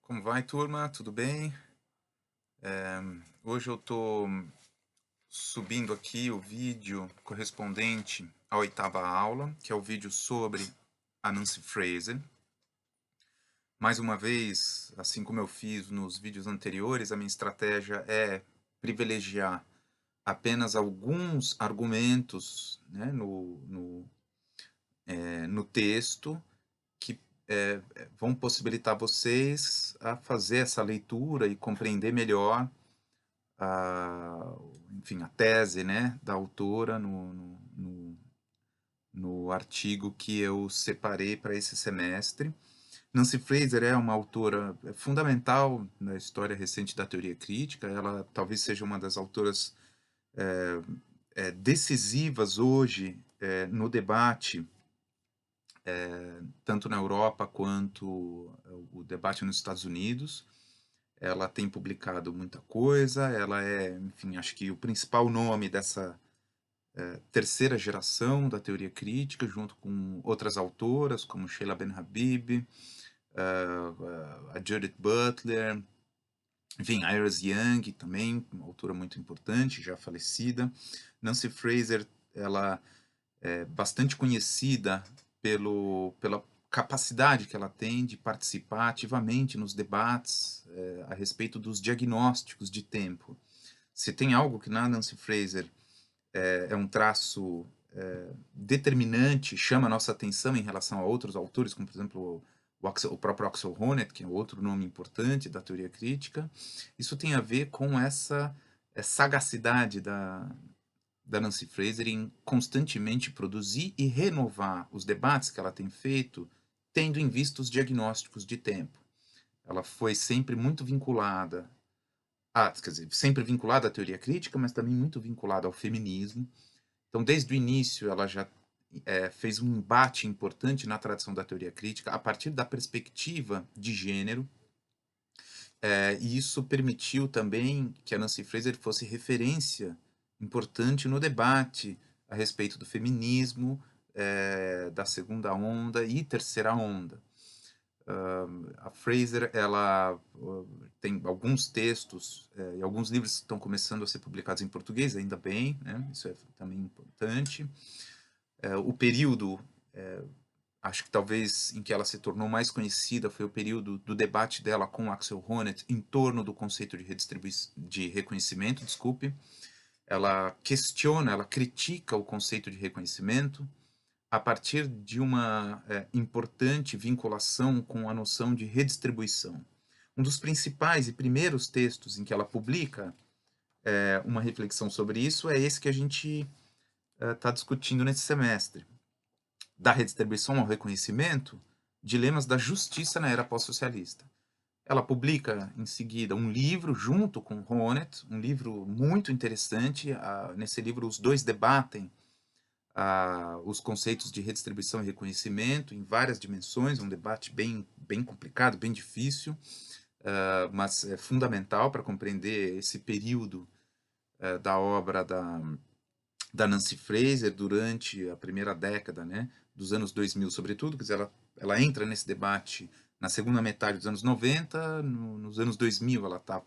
Como vai, turma? Tudo bem? Eh, Hoje eu estou subindo aqui o vídeo correspondente à oitava aula, que é o vídeo sobre a Nancy Fraser. Mais uma vez, assim como eu fiz nos vídeos anteriores, a minha estratégia é privilegiar apenas alguns argumentos, né, no texto que vão possibilitar vocês a fazer essa leitura e compreender melhor a, enfim, a tese, né, da autora no artigo que eu separei para esse semestre. Nancy Fraser é uma autora fundamental na história recente da teoria crítica. Ela talvez seja uma das autoras decisivas hoje no debate, tanto na Europa quanto o debate nos Estados Unidos. Ela tem publicado muita coisa, ela é, enfim, acho que o principal nome dessa terceira geração da teoria crítica, junto com outras autoras, como Sheila Ben-Habib, a Judith Butler, enfim, Iris Young também, uma autora muito importante, já falecida. Nancy Fraser, ela é bastante conhecida pela capacidade que ela tem de participar ativamente nos debates a respeito dos diagnósticos de tempo. Se tem algo que na Nancy Fraser é um traço determinante, chama a nossa atenção em relação a outros autores, como, por exemplo, o próprio Axel Honneth, que é outro nome importante da teoria crítica. Isso tem a ver com essa sagacidade da Nancy Fraser em constantemente produzir e renovar os debates que ela tem feito, tendo em vista os diagnósticos de tempo. Ela foi sempre muito vinculada quer dizer, sempre vinculada à teoria crítica, mas também muito vinculada ao feminismo. Então, desde o início, ela já fez um embate importante na tradição da teoria crítica a partir da perspectiva de gênero, e isso permitiu também que a Nancy Fraser fosse referência importante no debate a respeito do feminismo, da segunda onda e terceira onda. A Fraser, ela tem alguns textos e alguns livros que estão começando a ser publicados em português, ainda bem, né? Isso é também importante. O período, acho que talvez em que ela se tornou mais conhecida foi o período do debate dela com Axel Honneth em torno do conceito de reconhecimento, desculpe. Ela questiona, ela critica o conceito de reconhecimento a partir de uma importante vinculação com a noção de redistribuição. Um dos principais e primeiros textos em que ela publica uma reflexão sobre isso é esse que a gente está discutindo nesse semestre, da redistribuição ao reconhecimento, dilemas da justiça na era pós-socialista. Ela publica em seguida um livro junto com Honneth, um livro muito interessante. Nesse livro os dois debatem os conceitos de redistribuição e reconhecimento em várias dimensões, um debate bem complicado, bem difícil, mas é fundamental para compreender esse período da obra da Nancy Fraser durante a primeira década, né, dos anos 2000, sobretudo. Quer dizer, ela entra nesse debate na segunda metade dos anos 90, nos anos 2000 ela tá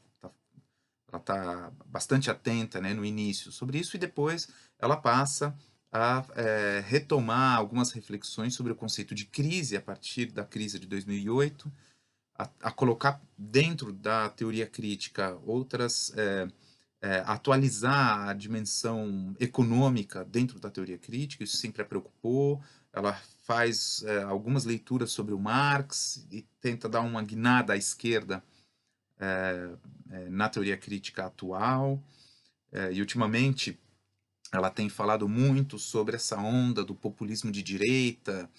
bastante atenta, né, no início sobre isso, e depois ela passa a retomar algumas reflexões sobre o conceito de crise a partir da crise de 2008, a colocar dentro da teoria crítica outras atualizar a dimensão econômica dentro da teoria crítica. Isso sempre a preocupou. Ela faz algumas leituras sobre o Marx e tenta dar uma guinada à esquerda na teoria crítica atual. E ultimamente ela tem falado muito sobre essa onda do populismo de direita,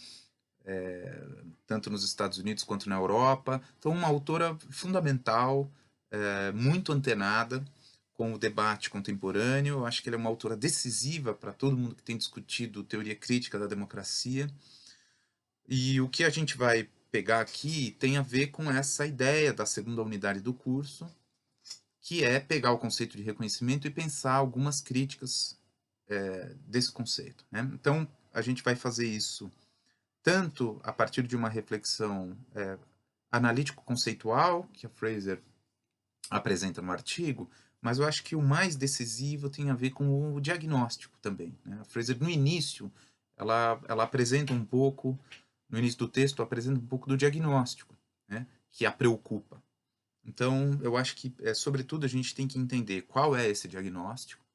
tanto nos Estados Unidos quanto na Europa. Então, uma autora fundamental, muito antenada com o debate contemporâneo. Eu acho que ela é uma autora decisiva para todo mundo que tem discutido teoria crítica da democracia. E o que a gente vai pegar aqui tem a ver com essa ideia da segunda unidade do curso, que é pegar o conceito de reconhecimento e pensar algumas críticas desse conceito, né? Então, a gente vai fazer isso tanto a partir de uma reflexão analítico-conceitual, que a Fraser apresenta no artigo, mas eu acho que o mais decisivo tem a ver com o diagnóstico também, né? A Fraser, no início, ela apresenta um pouco, no início do texto, apresenta um pouco do diagnóstico, né? Que a preocupa. Então, eu acho que, sobretudo, a gente tem que entender qual é esse diagnóstico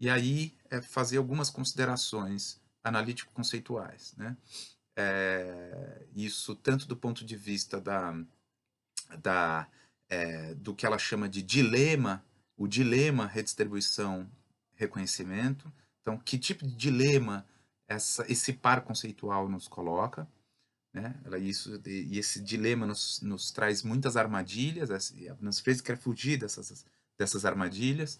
e aí fazer algumas considerações analítico-conceituais, né? Isso tanto do ponto de vista da, do que ela chama de dilema, o dilema redistribuição-reconhecimento. Então, que tipo de dilema esse par conceitual nos coloca? Né? E esse dilema nos traz muitas armadilhas, a Nancy Fraser quer fugir dessas armadilhas.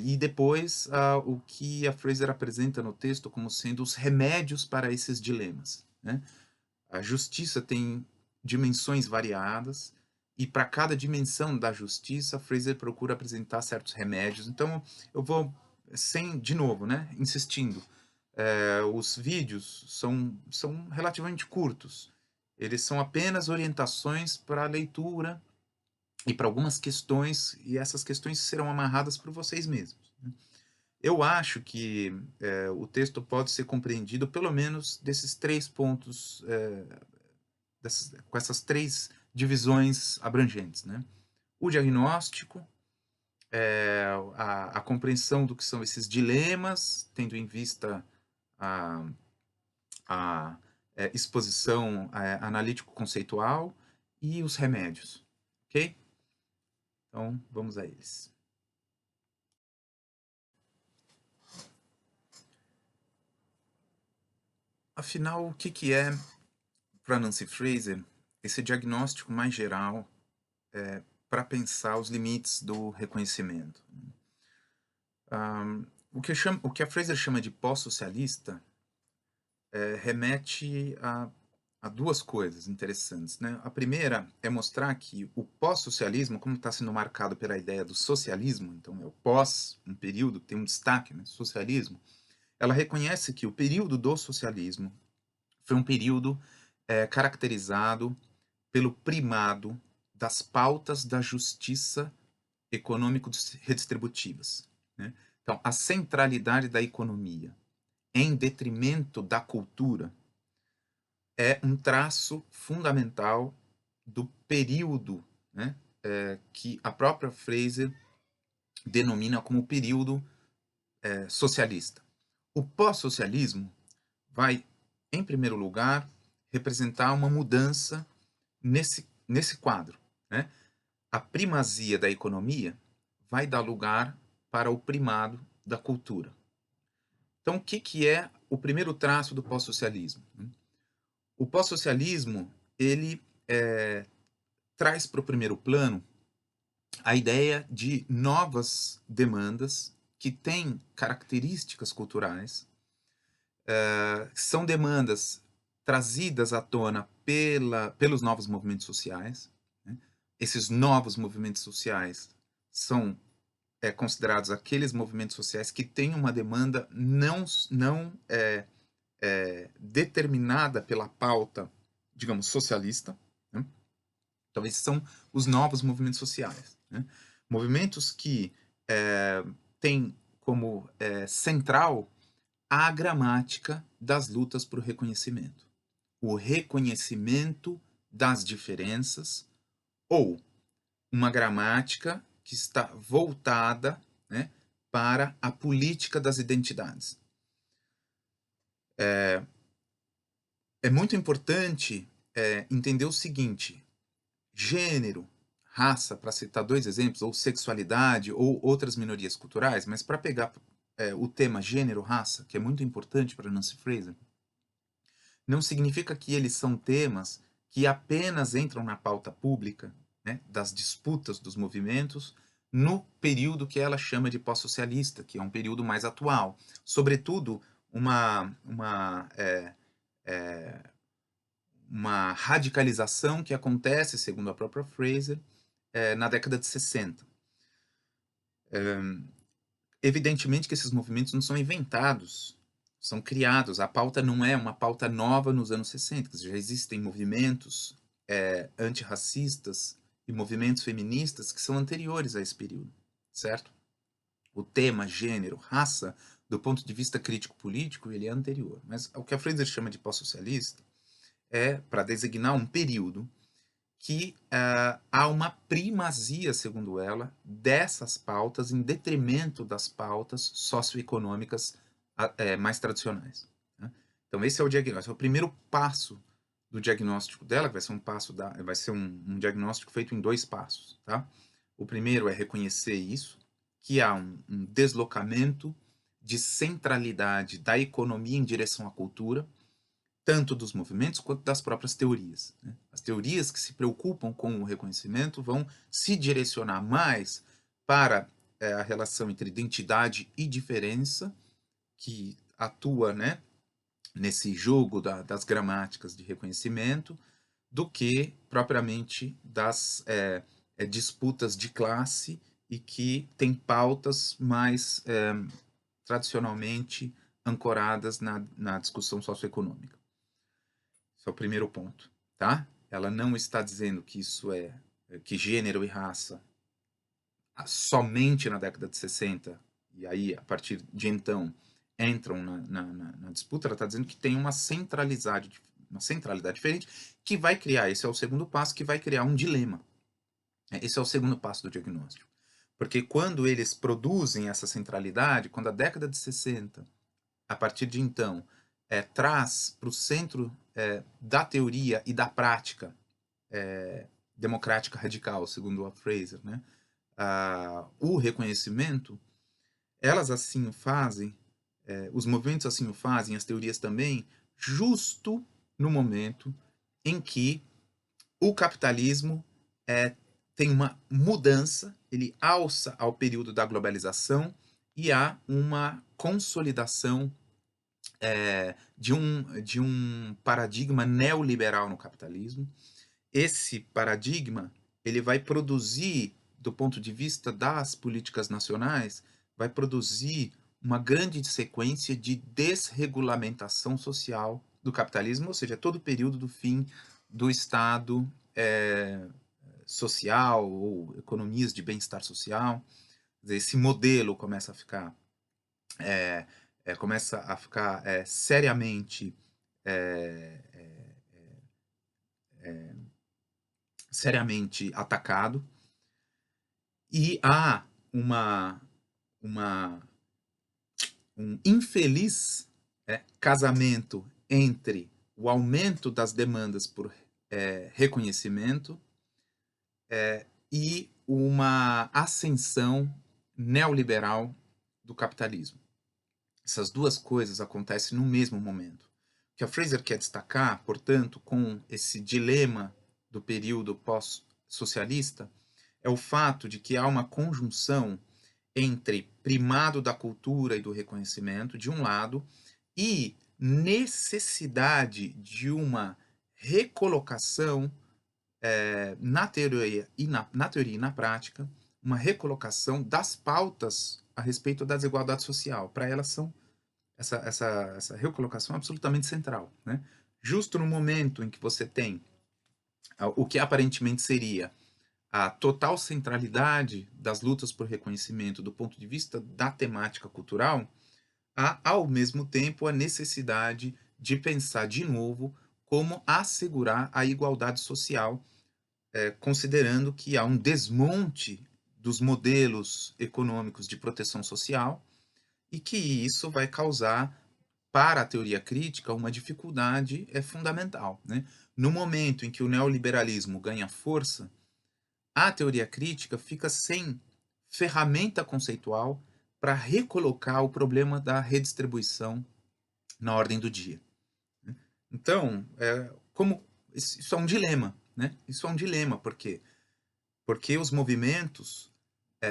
E depois, o que a Fraser apresenta no texto como sendo os remédios para esses dilemas. Né? A justiça tem dimensões variadas, e para cada dimensão da justiça, Fraser procura apresentar certos remédios. Então, eu vou, de novo, né, insistindo, os vídeos são relativamente curtos. Eles são apenas orientações para a leitura e para algumas questões, e essas questões serão amarradas por vocês mesmos. Né? Eu acho que o texto pode ser compreendido pelo menos desses 3 pontos, com essas 3 divisões abrangentes. Né? O diagnóstico, a compreensão do que são esses dilemas, tendo em vista a, a exposição analítico-conceitual e os remédios. Ok? Então, vamos a eles. Afinal, o que é, para Nancy Fraser, esse diagnóstico mais geral para pensar os limites do reconhecimento? O que a Fraser chama de pós-socialista remete a 2 coisas interessantes. Né? A primeira é mostrar que o pós-socialismo, como está sendo marcado pela ideia do socialismo, então é o pós, um período que tem um destaque, né? Socialismo, ela reconhece que o período do socialismo foi um período caracterizado pelo primado das pautas da justiça econômico-redistributivas. Né? Então, a centralidade da economia em detrimento da cultura é um traço fundamental do período, né, que a própria Fraser denomina como período socialista. O pós-socialismo vai, em primeiro lugar, representar uma mudança nesse quadro. Né? A primazia da economia vai dar lugar para o primado da cultura. Então, o que é o primeiro traço do pós-socialismo? O pós-socialismo ele traz para o primeiro plano a ideia de novas demandas que têm características culturais, são demandas trazidas à tona pelos novos movimentos sociais. Né? Esses novos movimentos sociais são considerados aqueles movimentos sociais que têm uma demanda não determinada pela pauta, digamos, socialista. Né? Então, esses são os novos movimentos sociais. Né? Movimentos que têm como central a gramática das lutas por reconhecimento. O reconhecimento das diferenças, ou uma gramática que está voltada, né, para a política das identidades. É muito importante entender o seguinte: gênero, raça, para citar 2 exemplos, ou sexualidade, ou outras minorias culturais, mas para pegar o tema gênero, raça, que é muito importante para Nancy Fraser, não significa que eles são temas que apenas entram na pauta pública, né, das disputas dos movimentos, no período que ela chama de pós-socialista, que é um período mais atual. Sobretudo, uma radicalização que acontece, segundo a própria Fraser, na década de 60. Evidentemente que esses movimentos não são inventados, são criados. A pauta não é uma pauta nova nos anos 60, já existem movimentos antirracistas e movimentos feministas que são anteriores a esse período, certo? O tema gênero, raça, do ponto de vista crítico-político, ele é anterior. Mas o que a Fraser chama de pós-socialista é para designar um período que há uma primazia, segundo ela, dessas pautas em detrimento das pautas socioeconômicas mais tradicionais. Né? Então, esse é o diagnóstico, é o primeiro passo do diagnóstico dela, que vai ser vai ser um diagnóstico feito em 2 passos. Tá? O primeiro é reconhecer isso, que há um deslocamento de centralidade da economia em direção à cultura, tanto dos movimentos quanto das próprias teorias. Né? As teorias que se preocupam com o reconhecimento vão se direcionar mais para a relação entre identidade e diferença, que atua, né, nesse jogo das gramáticas de reconhecimento, do que propriamente das disputas de classe e que tem pautas mais tradicionalmente ancoradas na discussão socioeconômica. Esse é o primeiro ponto, tá? Ela não está dizendo que isso que gênero e raça somente na década de 60, e aí, a partir de então, entram na disputa. Ela está dizendo que tem uma centralidade diferente, que vai criar, esse é o segundo passo, que vai criar um dilema. Esse é o segundo passo do diagnóstico. Porque quando eles produzem essa centralidade, quando a década de 60, a partir de então, traz para o centro da teoria e da prática democrática radical, segundo a Fraser, né, o reconhecimento, elas assim o fazem, os movimentos assim o fazem, as teorias também, justo no momento em que o capitalismo tem uma mudança, ele alça ao período da globalização e há uma consolidação de um paradigma neoliberal no capitalismo. Esse paradigma ele vai produzir, do ponto de vista das políticas nacionais, vai produzir uma grande sequência de desregulamentação social do capitalismo, ou seja, todo o período do fim do Estado social ou economias de bem-estar social. Esse modelo começa a ficar seriamente atacado, e há uma um infeliz casamento entre o aumento das demandas por reconhecimento e uma ascensão neoliberal do capitalismo. Essas duas coisas acontecem no mesmo momento. O que a Fraser quer destacar, portanto, com esse dilema do período pós-socialista, é o fato de que há uma conjunção entre primado da cultura e do reconhecimento, de um lado, e necessidade de uma recolocação na teoria e na prática, uma recolocação das pautas a respeito da desigualdade social. Para elas essa recolocação é absolutamente central. Né? Justo no momento em que você tem o que aparentemente seria a total centralidade das lutas por reconhecimento do ponto de vista da temática cultural, há, ao mesmo tempo, a necessidade de pensar de novo como assegurar a igualdade social, considerando que há um desmonte dos modelos econômicos de proteção social e que isso vai causar, para a teoria crítica, uma dificuldade fundamental. Né? No momento em que o neoliberalismo ganha força, a teoria crítica fica sem ferramenta conceitual para recolocar o problema da redistribuição na ordem do dia. Né? Então, como isso é um dilema, né? Isso é um dilema, por quê? Porque os movimentos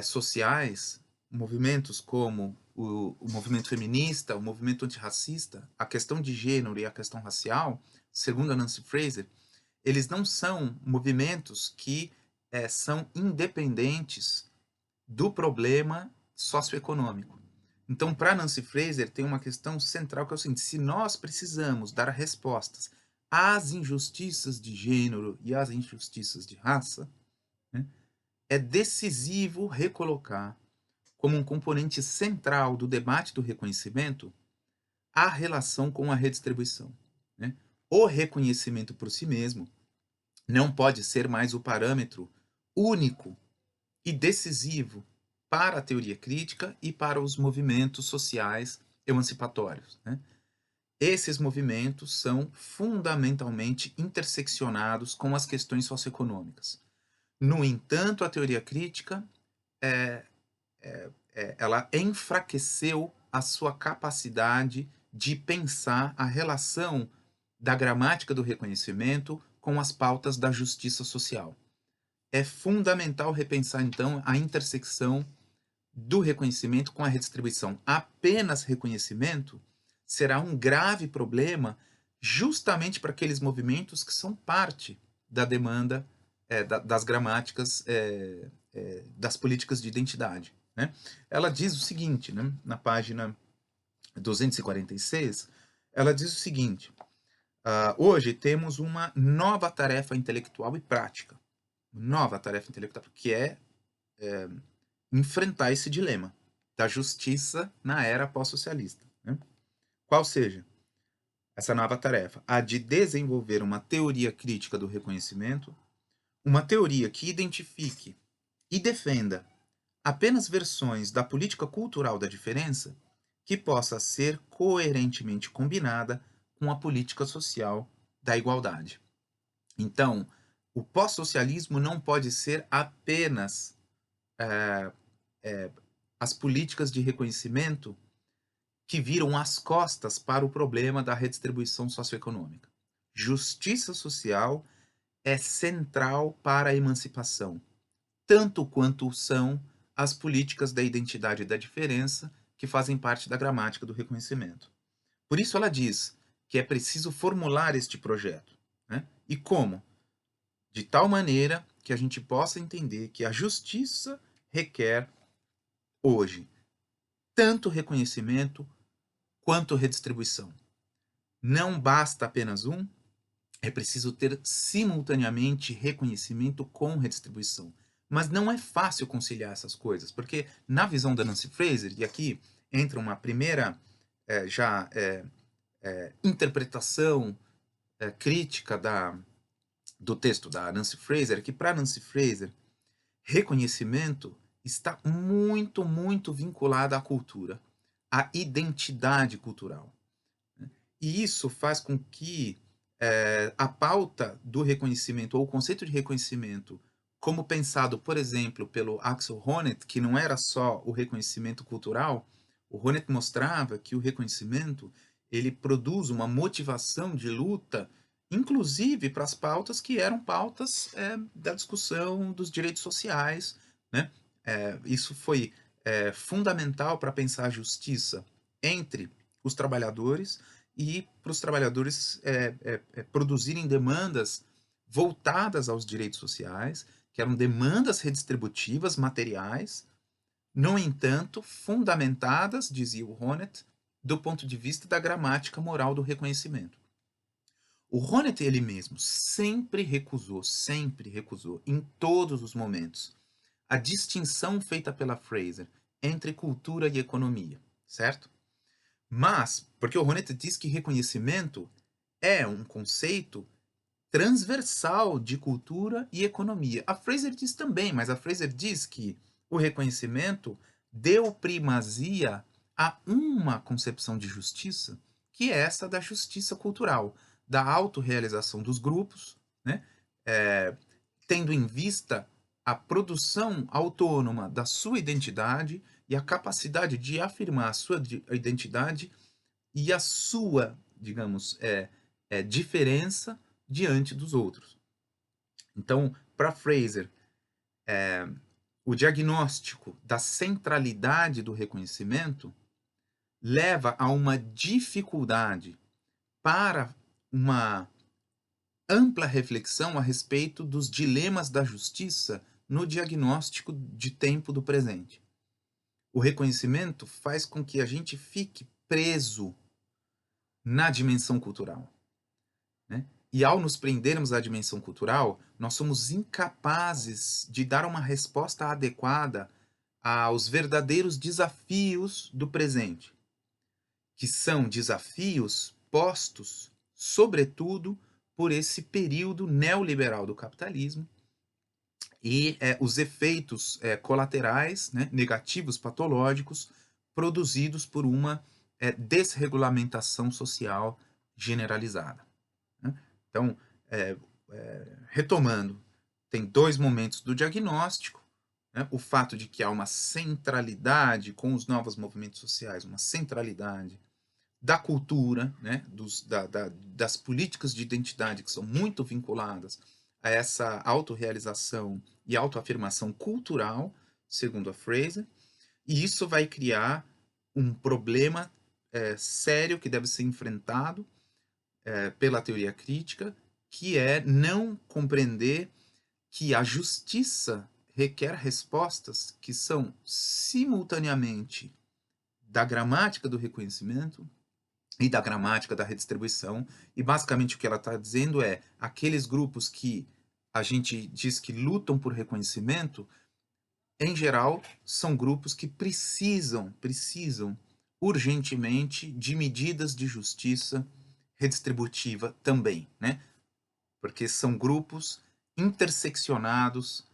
sociais, movimentos como o movimento feminista, o movimento antirracista, a questão de gênero e a questão racial, segundo a Nancy Fraser, eles não são movimentos que são independentes do problema socioeconômico. Então, para Nancy Fraser, tem uma questão central que é o seguinte: se nós precisamos dar respostas as injustiças de gênero e as injustiças de raça, né, é decisivo recolocar como um componente central do debate do reconhecimento a relação com a redistribuição. Né? O reconhecimento por si mesmo não pode ser mais o parâmetro único e decisivo para a teoria crítica e para os movimentos sociais emancipatórios. Né? Esses movimentos são fundamentalmente interseccionados com as questões socioeconômicas. No entanto, a teoria crítica é, ela enfraqueceu a sua capacidade de pensar a relação da gramática do reconhecimento com as pautas da justiça social. É fundamental repensar, então, a intersecção do reconhecimento com a redistribuição. Apenas reconhecimento será um grave problema justamente para aqueles movimentos que são parte da demanda das gramáticas das políticas de identidade. Né? Ela diz o seguinte, né, na página 246, ela diz o seguinte: hoje temos uma nova tarefa intelectual e prática, nova tarefa intelectual, que é enfrentar esse dilema da justiça na era pós-socialista. Né? Qual seja essa nova tarefa? A de desenvolver uma teoria crítica do reconhecimento, uma teoria que identifique e defenda apenas versões da política cultural da diferença que possa ser coerentemente combinada com a política social da igualdade. Então, o pós-socialismo não pode ser apenas as políticas de reconhecimento que viram as costas para o problema da redistribuição socioeconômica. Justiça social é central para a emancipação, tanto quanto são as políticas da identidade e da diferença que fazem parte da gramática do reconhecimento. Por isso ela diz que é preciso formular este projeto. Né? E como? De tal maneira que a gente possa entender que a justiça requer, hoje, tanto reconhecimento quanto redistribuição. Não basta apenas um, é preciso ter simultaneamente reconhecimento com redistribuição. Mas não é fácil conciliar essas coisas, porque na visão da Nancy Fraser, e aqui entra uma primeira interpretação crítica do texto da Nancy Fraser, que para Nancy Fraser, reconhecimento está muito, muito vinculado à cultura, à identidade cultural. E isso faz com que a pauta do reconhecimento, ou o conceito de reconhecimento, como pensado, por exemplo, pelo Axel Honneth, que não era só o reconhecimento cultural, o Honneth mostrava que o reconhecimento ele produz uma motivação de luta, inclusive para as pautas que eram pautas da discussão dos direitos sociais. Né? Isso foi fundamental para pensar a justiça entre os trabalhadores e para os trabalhadores produzirem demandas voltadas aos direitos sociais, que eram demandas redistributivas, materiais, no entanto, fundamentadas, dizia o Honneth, do ponto de vista da gramática moral do reconhecimento. O Honneth ele mesmo sempre recusou, em todos os momentos, a distinção feita pela Fraser entre cultura e economia, certo? Mas, porque o Honneth diz que reconhecimento é um conceito transversal de cultura e economia. A Fraser diz também, mas a Fraser diz que o reconhecimento deu primazia a uma concepção de justiça, que é essa da justiça cultural, da autorrealização dos grupos, né? Tendo em vista a produção autônoma da sua identidade e a capacidade de afirmar a sua identidade e a sua, digamos, diferença diante dos outros. Então, para Fraser, o diagnóstico da centralidade do reconhecimento leva a uma dificuldade para uma ampla reflexão a respeito dos dilemas da justiça no diagnóstico de tempo do presente. O reconhecimento faz com que a gente fique preso na dimensão cultural. Né? E ao nos prendermos à dimensão cultural, nós somos incapazes de dar uma resposta adequada aos verdadeiros desafios do presente, que são desafios postos, sobretudo, por esse período neoliberal do capitalismo e os efeitos colaterais, né, negativos, patológicos, produzidos por uma desregulamentação social generalizada. Né? Então, retomando, tem dois momentos do diagnóstico, né? O fato de que há uma centralidade com os novos movimentos sociais, uma centralidade da cultura, né? Das políticas de identidade que são muito vinculadas a essa autorrealização e autoafirmação cultural, segundo a Fraser, e isso vai criar um problema sério que deve ser enfrentado pela teoria crítica, que é não compreender que a justiça requer respostas que são simultaneamente da gramática do reconhecimento e da gramática da redistribuição. E basicamente o que ela está dizendo é aqueles grupos que a gente diz que lutam por reconhecimento, em geral, são grupos que precisam urgentemente de medidas de justiça redistributiva também, né? Porque são grupos interseccionados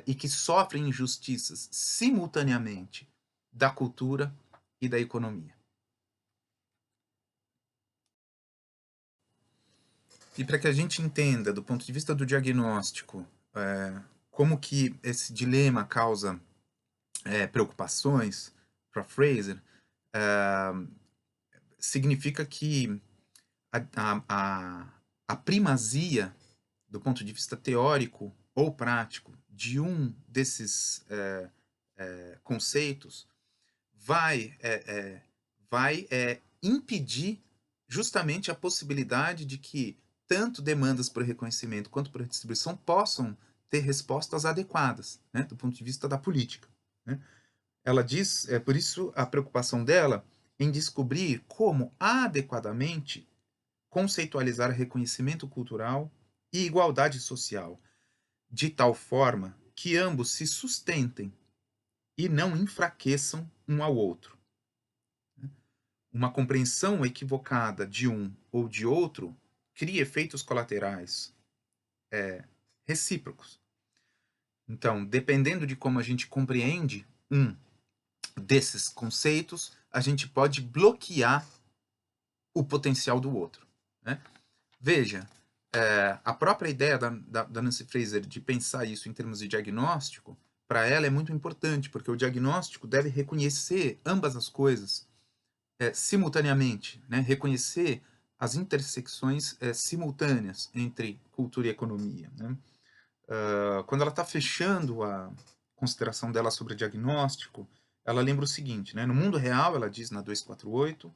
e que sofrem injustiças simultaneamente da cultura e da economia. E para que a gente entenda, do ponto de vista do diagnóstico, como que esse dilema causa preocupações para Fraser, significa que a primazia, do ponto de vista teórico ou prático, de um desses conceitos vai impedir justamente a possibilidade de que tanto demandas por reconhecimento quanto por distribuição possam ter respostas adequadas, né, do ponto de vista da política. Né? Ela diz, por isso a preocupação dela em descobrir como adequadamente conceitualizar reconhecimento cultural e igualdade social, de tal forma que ambos se sustentem e não enfraqueçam um ao outro. Uma compreensão equivocada de um ou de outro cria efeitos colaterais recíprocos. Então, dependendo de como a gente compreende um desses conceitos, a gente pode bloquear o potencial do outro. Né? Veja, a própria ideia da Nancy Fraser de pensar isso em termos de diagnóstico, para ela é muito importante, porque o diagnóstico deve reconhecer ambas as coisas simultaneamente, né? Reconhecer as intersecções simultâneas entre cultura e economia. Né? Quando ela está fechando a consideração dela sobre diagnóstico, ela lembra o seguinte, né? No mundo real, ela diz na 248,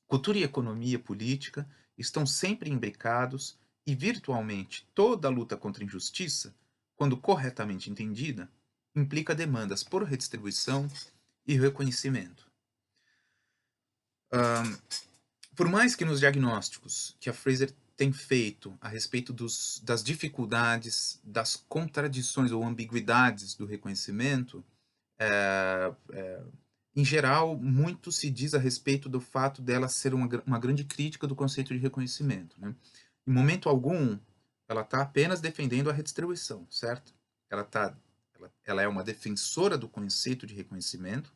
cultura e economia política estão sempre imbricados e virtualmente toda a luta contra a injustiça, quando corretamente entendida, implica demandas por redistribuição e reconhecimento. Por mais que nos diagnósticos que a Fraser tem feito a respeito das dificuldades, das contradições ou ambiguidades do reconhecimento, em geral, muito se diz a respeito do fato dela ser uma grande crítica do conceito de reconhecimento. Né? Em momento algum, ela está apenas defendendo a redistribuição, certo? Ela é uma defensora do conceito de reconhecimento.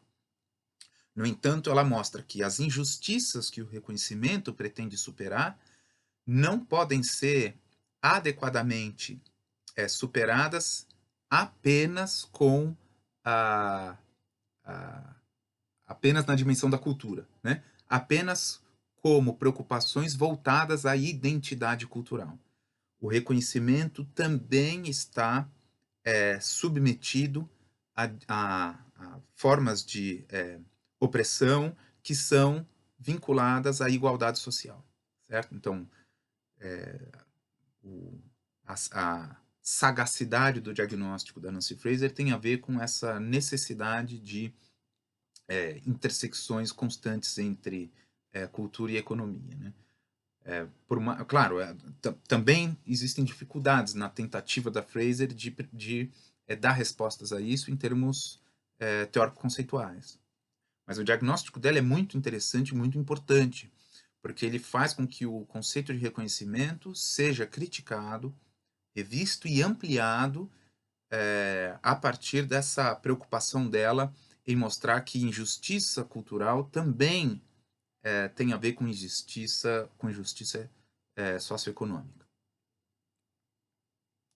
No entanto, ela mostra que as injustiças que o reconhecimento pretende superar não podem ser adequadamente superadas apenas com a, a apenas na dimensão da cultura, né? Apenas como preocupações voltadas à identidade cultural. O reconhecimento também está submetido a formas de opressão que são vinculadas à igualdade social, certo? Então, a sagacidade do diagnóstico da Nancy Fraser tem a ver com essa necessidade de intersecções constantes entre cultura e economia. Né? Claro, também existem dificuldades na tentativa da Fraser de dar respostas a isso em termos teórico-conceituais. Mas o diagnóstico dela é muito interessante, muito importante, porque ele faz com que o conceito de reconhecimento seja criticado, revisto e ampliado a partir dessa preocupação dela em mostrar que injustiça cultural também tem a ver com injustiça socioeconômica.